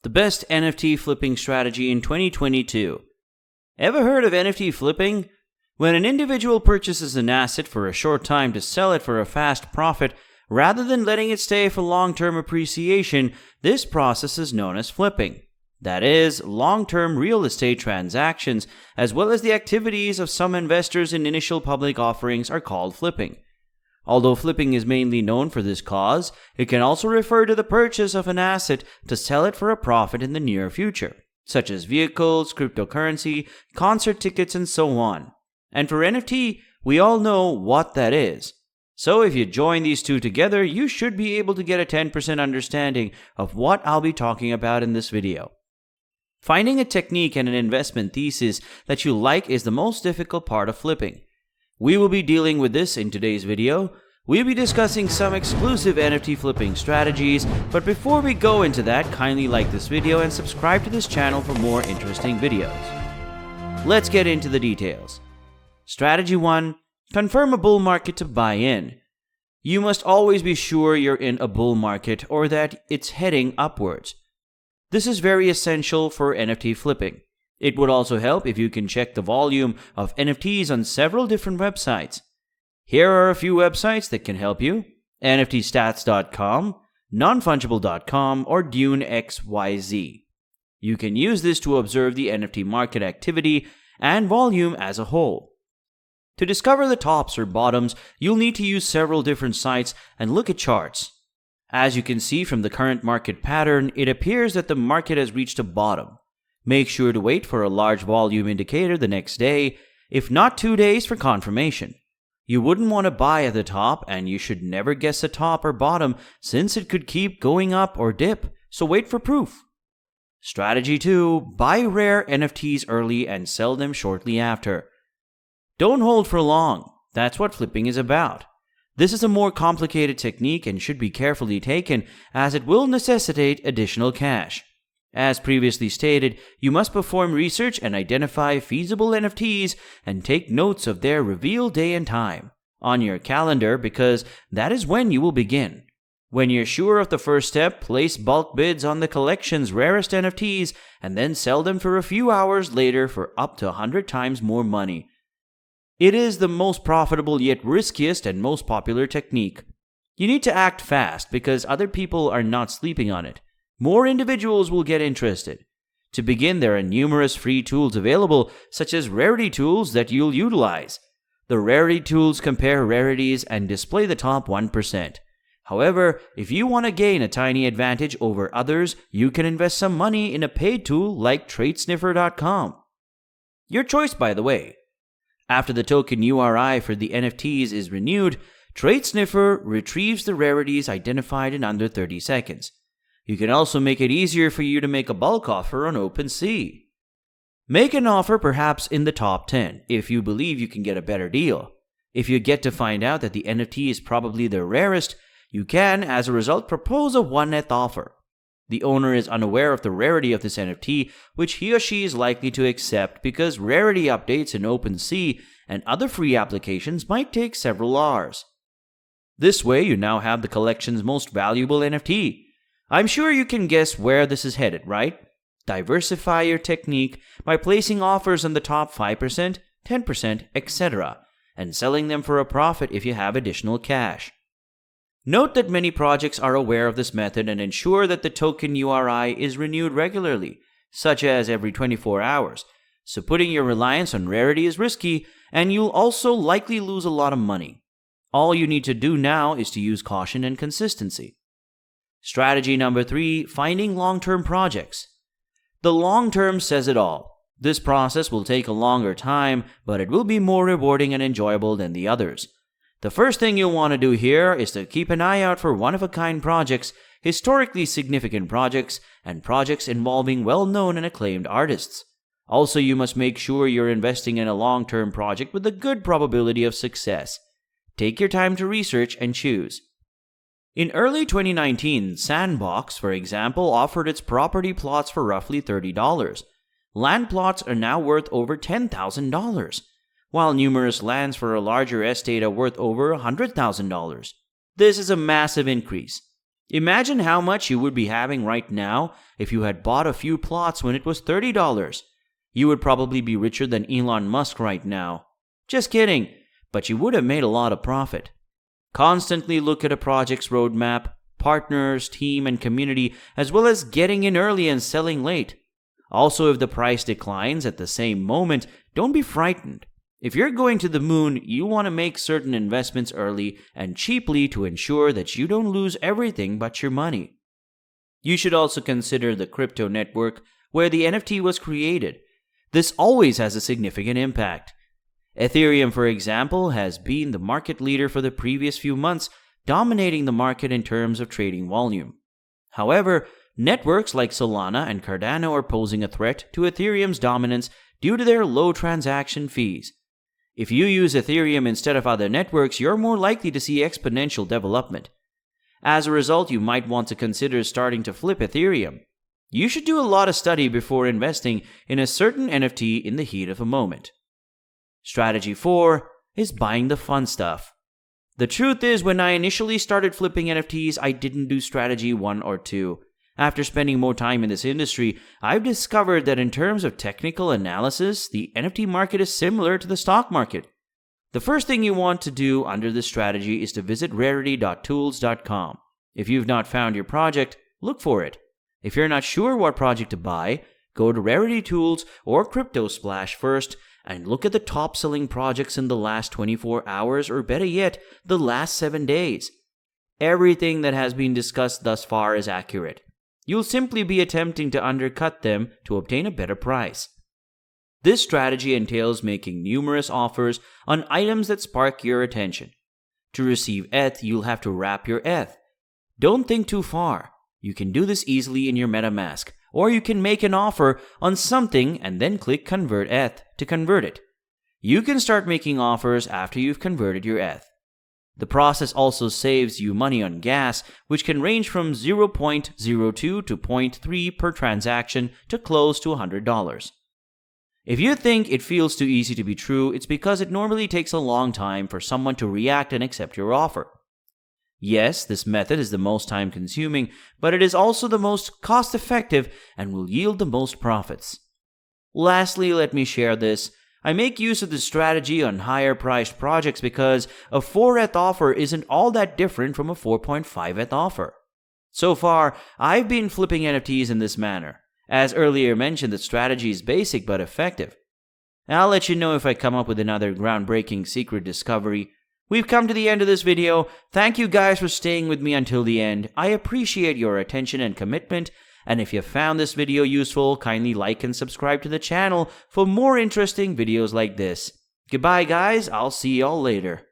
The best NFT flipping strategy in 2022. Ever heard of NFT flipping? When an individual purchases an asset for a short time to sell it for a fast profit, rather than letting it stay for long-term appreciation, this process is known as flipping. That is, long-term real estate transactions, as well as the activities of some investors in initial public offerings, are called flipping. Although flipping is mainly known for this cause, it can also refer to the purchase of an asset to sell it for a profit in the near future, such as vehicles, cryptocurrency, concert tickets, and so on. And for NFT, we all know what that is. So if you join these two together, you should be able to get a 10% understanding of what I'll be talking about in this video. Finding a technique and an investment thesis that you like is the most difficult part of flipping. We will be dealing with this in today's video. We'll be discussing some exclusive NFT flipping strategies, but before we go into that, kindly like this video and subscribe to this channel for more interesting videos. Let's get into the details. Strategy 1. Confirm a bull market to buy in. You must always be sure you're in a bull market or that it's heading upwards. This is very essential for NFT flipping. It would also help if you can check the volume of NFTs on several different websites. Here are a few websites that can help you: nftstats.com, nonfungible.com, or DuneXYZ. You can use this to observe the NFT market activity and volume as a whole. To discover the tops or bottoms, you'll need to use several different sites and look at charts. As you can see from the current market pattern, it appears that the market has reached a bottom. Make sure to wait for a large volume indicator the next day, if not 2 days, for confirmation. You wouldn't want to buy at the top, and you should never guess a top or bottom since it could keep going up or dip, so wait for proof. Strategy 2. Buy rare NFTs early and sell them shortly after. Don't hold for long. That's what flipping is about. This is a more complicated technique and should be carefully taken as it will necessitate additional cash. As previously stated, you must perform research and identify feasible NFTs and take notes of their reveal day and time on your calendar because that is when you will begin. When you're sure of the first step, place bulk bids on the collection's rarest NFTs and then sell them for a few hours later for up to 100 times more money. It is the most profitable yet riskiest and most popular technique. You need to act fast because other people are not sleeping on it. More individuals will get interested. To begin, there are numerous free tools available, such as rarity tools that you'll utilize. The rarity tools compare rarities and display the top 1%. However, if you want to gain a tiny advantage over others, you can invest some money in a paid tool like tradesniffer.com. Your choice, by the way. After the token URI for the NFTs is renewed, TradeSniffer retrieves the rarities identified in under 30 seconds. You can also make it easier for you to make a bulk offer on OpenSea. Make an offer perhaps in the top 10 if you believe you can get a better deal. If you get to find out that the NFT is probably the rarest, you can, as a result, propose a 1/10 offer. The owner is unaware of the rarity of this NFT, which he or she is likely to accept because rarity updates in OpenSea and other free applications might take several hours. This way, you now have the collection's most valuable NFT. I'm sure you can guess where this is headed, right? Diversify your technique by placing offers on the top 5%, 10%, etc., and selling them for a profit if you have additional cash. Note that many projects are aware of this method and ensure that the token URI is renewed regularly, such as every 24 hours. So putting your reliance on rarity is risky, and you'll also likely lose a lot of money. All you need to do now is to use caution and consistency. Strategy number 3, finding long-term projects. The long term says it all. This process will take a longer time, but it will be more rewarding and enjoyable than the others. The first thing you'll want to do here is to keep an eye out for one-of-a-kind projects, historically significant projects, and projects involving well-known and acclaimed artists. Also, you must make sure you're investing in a long-term project with a good probability of success. Take your time to research and choose. In early 2019, Sandbox, for example, offered its property plots for roughly $30. Land plots are now worth over $10,000, while numerous lands for a larger estate are worth over $100,000. This is a massive increase. Imagine how much you would be having right now if you had bought a few plots when it was $30. You would probably be richer than Elon Musk right now. Just kidding, but you would have made a lot of profit. Constantly look at a project's roadmap, partners, team, and community, as well as getting in early and selling late. Also, if the price declines at the same moment, don't be frightened. If you're going to the moon, you want to make certain investments early and cheaply to ensure that you don't lose everything but your money. You should also consider the crypto network where the NFT was created. This always has a significant impact. Ethereum, for example, has been the market leader for the previous few months, dominating the market in terms of trading volume. However, networks like Solana and Cardano are posing a threat to Ethereum's dominance due to their low transaction fees. If you use Ethereum instead of other networks, you're more likely to see exponential development. As a result, you might want to consider starting to flip Ethereum. You should do a lot of study before investing in a certain NFT in the heat of a moment. Strategy 4 is buying the fun stuff. The truth is, when I initially started flipping NFTs, I didn't do strategy 1 or 2. After spending more time in this industry, I've discovered that in terms of technical analysis, the NFT market is similar to the stock market. The first thing you want to do under this strategy is to visit rarity.tools.com. If you've not found your project, look for it. If you're not sure what project to buy, go to Rarity Tools or Crypto Splash first and look at the top-selling projects in the last 24 hours, or better yet, the last 7 days. Everything that has been discussed thus far is accurate. You'll simply be attempting to undercut them to obtain a better price. This strategy entails making numerous offers on items that spark your attention. To receive ETH, you'll have to wrap your ETH. Don't think too far. You can do this easily in your MetaMask, or you can make an offer on something and then click Convert ETH to convert it. You can start making offers after you've converted your ETH. The process also saves you money on gas, which can range from 0.02 to 0.3 per transaction to close to $100. If you think it feels too easy to be true, it's because it normally takes a long time for someone to react and accept your offer. Yes, this method is the most time-consuming, but it is also the most cost-effective and will yield the most profits. Lastly, let me share this. I make use of this strategy on higher-priced projects because a 4ETH offer isn't all that different from a 4.5ETH offer. So far, I've been flipping NFTs in this manner. As earlier mentioned, the strategy is basic but effective. I'll let you know if I come up with another groundbreaking secret discovery. We've come to the end of this video. Thank you guys for staying with me until the end. I appreciate your attention and commitment. And if you found this video useful, kindly like and subscribe to the channel for more interesting videos like this. Goodbye guys, I'll see y'all later.